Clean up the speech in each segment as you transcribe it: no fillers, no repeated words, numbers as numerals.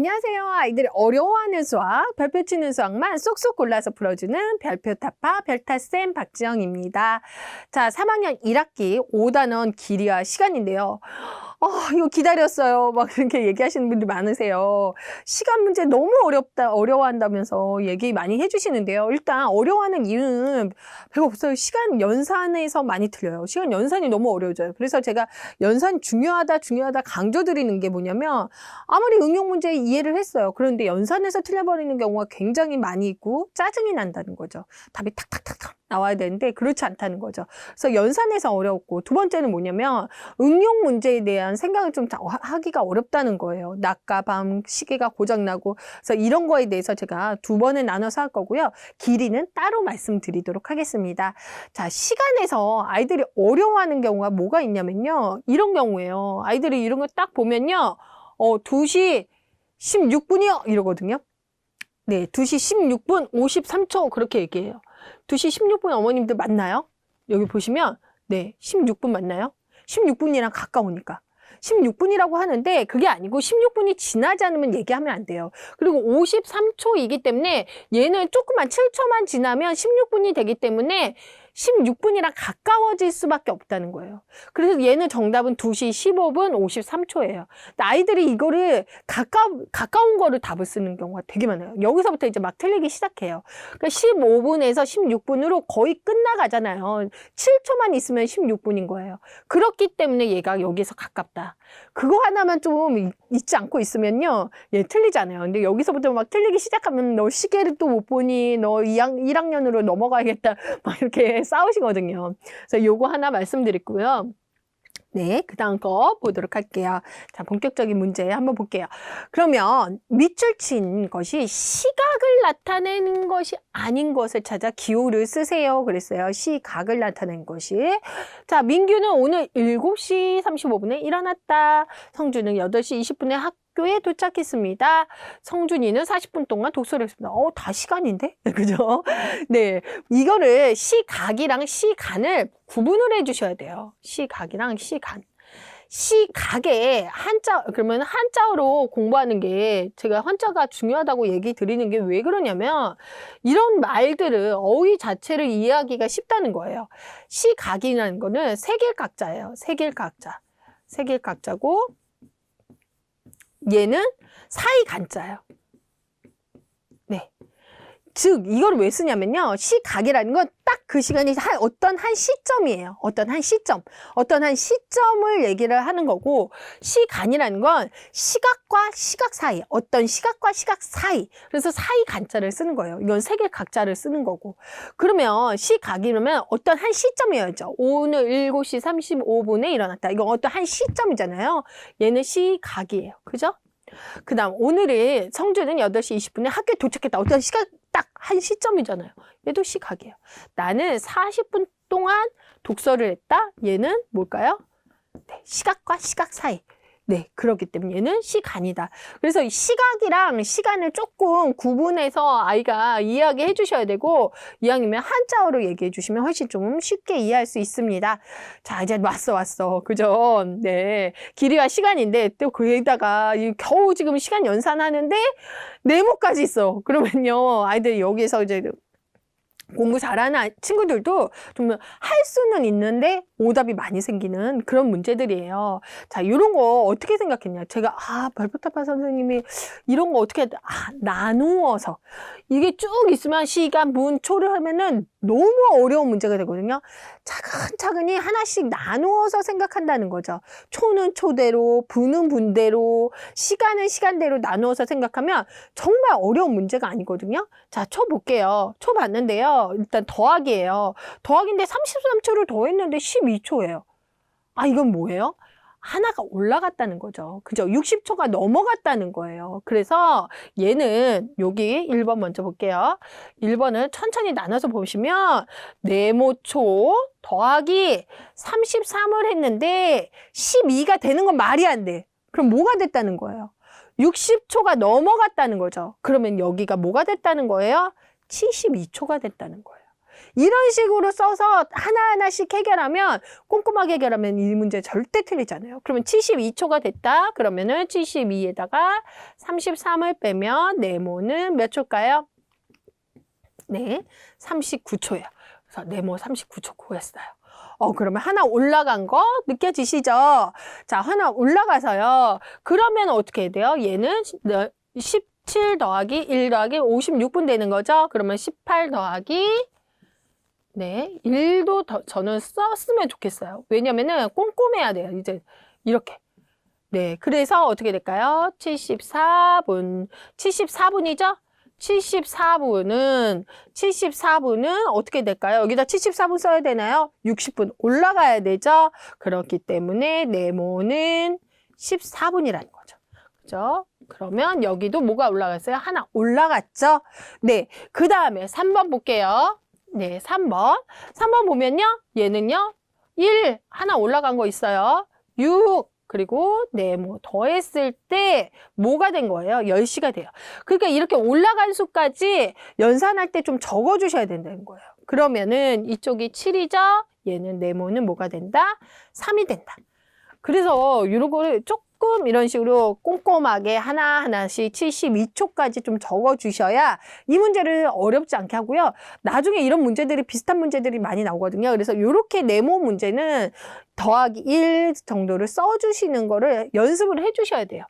안녕하세요. 아이들이 어려워하는 수학, 별표 치는 수학만 쏙쏙 골라서 풀어주는 별표 타파 별타쌤 박지영입니다. 자, 3학년 1학기 5단원 길이와 시간인데요. 이거 기다렸어요. 막 그렇게 얘기하시는 분들 많으세요. 시간 문제 너무 어려워한다면서 얘기 많이 해주시는데요. 일단 어려워하는 이유는 별거 없어요. 시간 연산에서 많이 틀려요. 시간 연산이 너무 어려워져요. 그래서 제가 연산 중요하다 강조드리는 게 뭐냐면 아무리 응용 문제 이해를 했어요. 그런데 연산에서 틀려버리는 경우가 굉장히 많이 있고 짜증이 난다는 거죠. 답이 탁탁탁탁 나와야 되는데 그렇지 않다는 거죠. 그래서 연산에서 어려웠고, 두 번째는 뭐냐면 응용 문제에 대한 생각을 좀 하기가 어렵다는 거예요. 낮과 밤 시계가 고장나고, 그래서 이런 거에 대해서 제가 두 번에 나눠서 할 거고요. 길이는 따로 말씀드리도록 하겠습니다. 자, 시간에서 아이들이 어려워하는 경우가 뭐가 있냐면요. 이런 경우예요. 아이들이 이런 거 딱 보면요. 2시 16분이요 이러거든요. 네, 2시 16분 53초 그렇게 얘기해요. 2시 16분 어머님들 맞나요? 여기 보시면 네, 16분 맞나요? 16분이랑 가까우니까. 16분이라고 하는데 그게 아니고 16분이 지나지 않으면 얘기하면 안 돼요. 그리고 53초이기 때문에 얘는 조금만 7초만 지나면 16분이 되기 때문에 16분이랑 가까워질 수밖에 없다는 거예요. 그래서 얘는 정답은 2시 15분 53초예요. 아이들이 이거를 가까운 거를 답을 쓰는 경우가 되게 많아요. 여기서부터 이제 막 틀리기 시작해요. 그러니까 15분에서 16분으로 거의 끝나가잖아요. 7초만 있으면 16분인 거예요. 그렇기 때문에 얘가 여기서 가깝다. 그거 하나만 좀 잊지 않고 있으면요. 얘 틀리잖아요. 근데 여기서부터 막 틀리기 시작하면 너 시계를 또 못 보니? 너 1학년으로 넘어가야겠다. 막 이렇게 싸우시거든요. 그래서 요거 하나 말씀드렸고요. 네, 그 다음 거 보도록 할게요. 자, 본격적인 문제 한번 볼게요. 그러면 밑줄 친 것이 시각을 나타내는 것이 아닌 것을 찾아 기호를 쓰세요. 그랬어요. 시각을 나타낸 것이. 자, 민규는 오늘 7시 35분에 일어났다. 성주는 8시 20분에 학교에 도착했습니다. 성준이는 40분 동안 독서를 했습니다. 다 시간인데? 그죠? 네. 이거를 시각이랑 시간을 구분을 해 주셔야 돼요. 시각이랑 시간. 시각에 그러면 한자어로 공부하는 게 제가 한자가 중요하다고 얘기 드리는 게 왜 그러냐면 이런 말들을 어휘 자체를 이해하기가 쉽다는 거예요. 시각이라는 거는 세길각자예요. 세길각자. 세길각자고 얘는 사이간자예요. 네. 즉 이걸 왜 쓰냐면요. 시각이라는 건 딱 그 시간이 어떤 한 시점이에요. 어떤 한 시점을 얘기를 하는 거고, 시간이라는 건 시각과 시각 사이, 어떤 시각과 시각 사이, 그래서 사이 간자를 쓰는 거예요. 이건 세계 각자를 쓰는 거고. 그러면 시각이라면 어떤 한 시점이어야죠. 오늘 7시 35분에 일어났다. 이건 어떤 한 시점이잖아요. 얘는 시각이에요. 그죠? 그 다음 오늘의 성주는 8시 20분에 학교에 도착했다. 어떤 시각 딱 한 시점이잖아요. 얘도 시각이에요. 나는 40분 동안 독서를 했다. 얘는 뭘까요? 네, 시각과 시각 사이. 네, 그렇기 때문에 얘는 시간이다. 그래서 시각이랑 시간을 조금 구분해서 아이가 이해하게 해주셔야 되고, 이왕이면 한자어로 얘기해 주시면 훨씬 좀 쉽게 이해할 수 있습니다. 자, 이제 왔어. 그죠? 네. 길이와 시간인데, 또 거기다가 겨우 지금 시간 연산하는데, 네모까지 있어. 그러면요, 아이들이 여기에서 이제 공부 잘하는 친구들도 좀 할 수는 있는데 오답이 많이 생기는 그런 문제들이에요. 자, 이런 거 어떻게 생각했냐? 제가 별표타파 선생님이 이런 거 어떻게 나누어서 이게 쭉 있으면 시간, 분, 초를 하면은 너무 어려운 문제가 되거든요. 차근차근히 하나씩 나누어서 생각한다는 거죠. 초는 초대로, 분은 분대로, 시간은 시간대로 나누어서 생각하면 정말 어려운 문제가 아니거든요. 자, 초 볼게요. 초 봤는데요. 일단 더하기예요. 더하기인데 33초를 더했는데 12초예요. 이건 뭐예요? 하나가 올라갔다는 거죠. 그죠? 60초가 넘어갔다는 거예요. 그래서 얘는 여기 1번 먼저 볼게요. 1번을 천천히 나눠서 보시면 네모초 더하기 33을 했는데 12가 되는 건 말이 안 돼. 그럼 뭐가 됐다는 거예요? 60초가 넘어갔다는 거죠. 그러면 여기가 뭐가 됐다는 거예요? 72초가 됐다는 거예요. 이런 식으로 써서 하나하나씩 해결하면, 꼼꼼하게 해결하면 이 문제 절대 틀리잖아요. 그러면 72초가 됐다. 그러면은 72에다가 33을 빼면 네모는 몇 초일까요? 네, 39초예요. 그래서 네모 39초 구했어요. 그러면 하나 올라간 거 느껴지시죠? 자, 하나 올라가서요. 그러면 어떻게 해야 돼요? 얘는 17 더하기 1 더하기 56분 되는 거죠? 그러면 18 더하기 1도 더 저는 썼으면 좋겠어요. 왜냐면은 꼼꼼해야 돼요. 이제 이렇게. 네, 그래서 어떻게 될까요? 74분. 74분이죠? 74분은 어떻게 될까요? 여기다 74분 써야 되나요? 60분 올라가야 되죠? 그렇기 때문에 네모는 14분이라는 거죠. 그죠? 그러면 여기도 뭐가 올라갔어요? 하나 올라갔죠? 네. 그 다음에 3번 볼게요. 네, 3번. 3번 보면요. 얘는요. 1 하나 올라간 거 있어요. 6 그리고 네모 더했을 때 뭐가 된 거예요? 10시가 돼요. 그러니까 이렇게 올라간 수까지 연산할 때 좀 적어주셔야 된다는 거예요. 그러면은 이쪽이 7이죠? 얘는 네모는 뭐가 된다? 3이 된다. 그래서 이런 거를 조금 이런 식으로 꼼꼼하게 하나하나씩 72초까지 좀 적어주셔야 이 문제를 어렵지 않게 하고요. 나중에 이런 문제들이 비슷한 문제들이 많이 나오거든요. 그래서 이렇게 네모 문제는 더하기 1 정도를 써주시는 거를 연습을 해주셔야 돼요.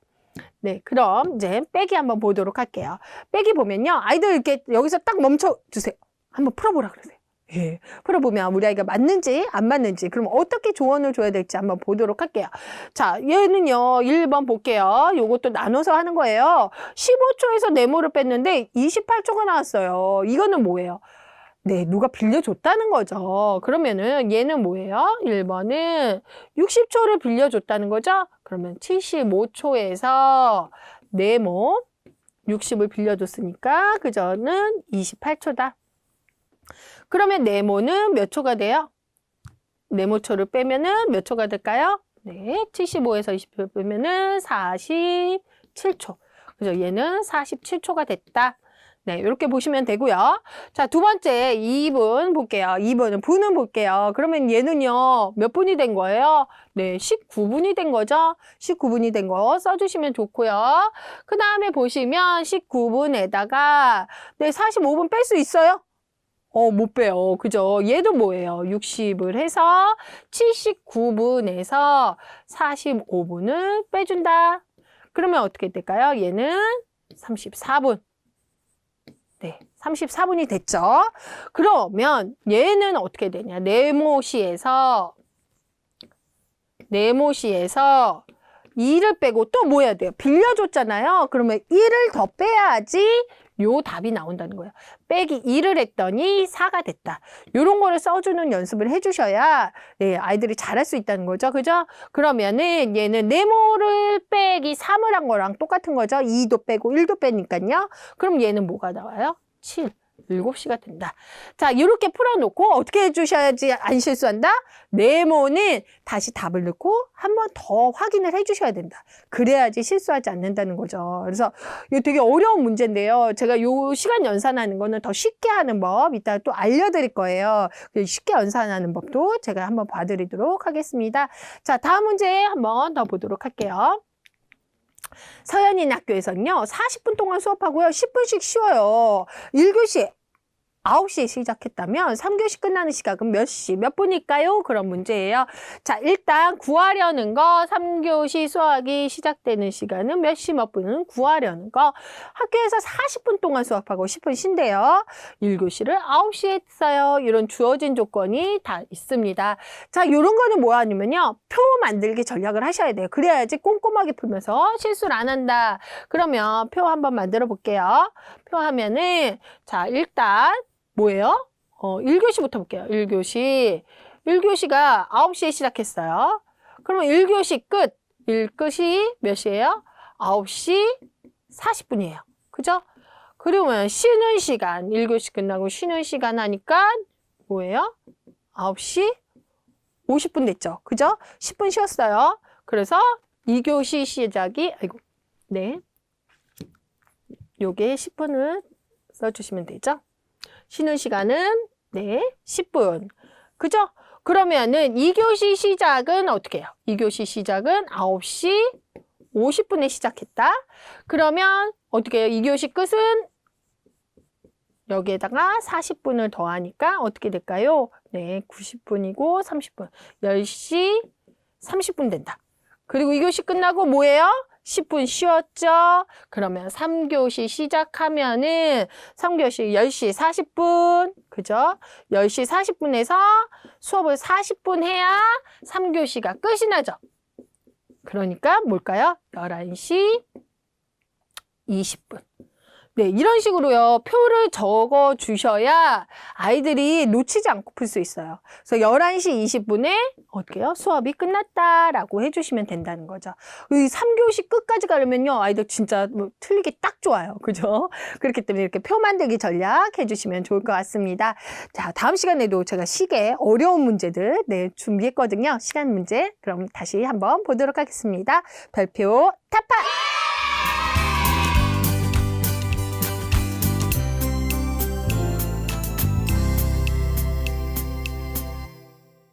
네, 그럼 이제 빼기 한번 보도록 할게요. 빼기 보면요. 아이들 이렇게 여기서 딱 멈춰주세요. 한번 풀어보라 그러세요. 예, 풀어보면 우리 아이가 맞는지 안 맞는지 그럼 어떻게 조언을 줘야 될지 한번 보도록 할게요. 자, 얘는요 1번 볼게요. 요것도 나눠서 하는 거예요. 15초에서 네모를 뺐는데 28초가 나왔어요. 이거는 뭐예요? 네, 누가 빌려줬다는 거죠. 그러면은 얘는 뭐예요? 1번은 60초를 빌려줬다는 거죠. 그러면 75초에서 네모 60을 빌려줬으니까 그저는 28초다. 그러면 네모는 몇 초가 돼요? 네모초를 빼면은 몇 초가 될까요? 네, 75에서 20을 빼면은 47초. 그죠? 얘는 47초가 됐다. 네, 이렇게 보시면 되고요. 자, 두 번째 2분 볼게요. 2분은 분은 볼게요. 그러면 얘는요, 몇 분이 된 거예요? 네, 19분이 된 거죠? 19분이 된 거 써주시면 좋고요. 그 다음에 보시면 19분에다가 네, 45분 뺄 수 있어요? 못 빼요. 그죠? 얘도 뭐예요? 60을 해서 79분에서 45분을 빼준다. 그러면 어떻게 될까요? 얘는 34분. 네, 34분이 됐죠? 그러면 얘는 어떻게 되냐? 네모시에서 2를 빼고 또 뭐 해야 돼요? 빌려줬잖아요. 그러면 1을 더 빼야지 요 답이 나온다는 거예요. 빼기 2를 했더니 4가 됐다. 요런 거를 써주는 연습을 해주셔야 네, 아이들이 잘할 수 있다는 거죠. 그죠? 그러면은 얘는 네모를 빼기 3을 한 거랑 똑같은 거죠. 2도 빼고 1도 빼니까요. 그럼 얘는 뭐가 나와요? 7. 7시가 된다. 자, 이렇게 풀어놓고 어떻게 해주셔야지 안 실수한다? 네모는 다시 답을 넣고 한 번 더 확인을 해주셔야 된다. 그래야지 실수하지 않는다는 거죠. 그래서 이거 되게 어려운 문제인데요. 제가 요 시간 연산하는 거는 더 쉽게 하는 법 이따 또 알려드릴 거예요. 쉽게 연산하는 법도 제가 한번 봐드리도록 하겠습니다. 자, 다음 문제 한번 더 보도록 할게요. 서연인 학교에서는요 40분 동안 수업하고요 10분씩 쉬어요. 1교시 9시에 시작했다면 3교시 끝나는 시각은 몇 시, 몇 분일까요? 그런 문제예요. 자, 일단 구하려는 거 3교시 수학이 시작되는 시간은 몇 시, 몇 분은 구하려는 거. 학교에서 40분 동안 수업하고 10분 쉰대요. 1교시를 9시에 했어요. 이런 주어진 조건이 다 있습니다. 자, 이런 거는 뭐 하냐면요. 표 만들기 전략을 하셔야 돼요. 그래야지 꼼꼼하게 풀면서 실수를 안 한다. 그러면 표 한번 만들어 볼게요. 표 하면은 자, 일단 뭐예요? 1교시부터 볼게요. 1교시가 9시에 시작했어요. 그러면 1교시 끝. 1끝이 몇 시예요? 9시 40분이에요. 그죠? 그러면 쉬는 시간, 1교시 끝나고 쉬는 시간 하니까 뭐예요? 9시 50분 됐죠. 그죠? 10분 쉬었어요. 그래서 2교시 시작이, 네. 요게 10분을 써주시면 되죠. 쉬는 시간은 네, 10분. 그죠? 그러면은 2교시 시작은 어떻게 해요? 2교시 시작은 9시 50분에 시작했다. 그러면 어떻게 해요? 2교시 끝은 여기에다가 40분을 더하니까 어떻게 될까요? 네, 90분이고 30분. 10시 30분 된다. 그리고 2교시 끝나고 뭐예요? 10분 쉬었죠? 그러면 3교시 시작하면은 3교시 10시 40분. 그죠? 10시 40분에서 수업을 40분 해야 3교시가 끝이 나죠? 그러니까 뭘까요? 11시 20분. 네, 이런 식으로요. 표를 적어 주셔야 아이들이 놓치지 않고 풀 수 있어요. 그래서 11시 20분에 어떻게 해요? 수업이 끝났다라고 해주시면 된다는 거죠. 이 3교시 끝까지 가려면요. 아이들 진짜 뭐 틀리기 딱 좋아요. 그죠? 그렇기 때문에 이렇게 표 만들기 전략 해주시면 좋을 것 같습니다. 자, 다음 시간에도 제가 시계 어려운 문제들 네, 준비했거든요. 시간 문제. 그럼 다시 한번 보도록 하겠습니다. 별표 타파!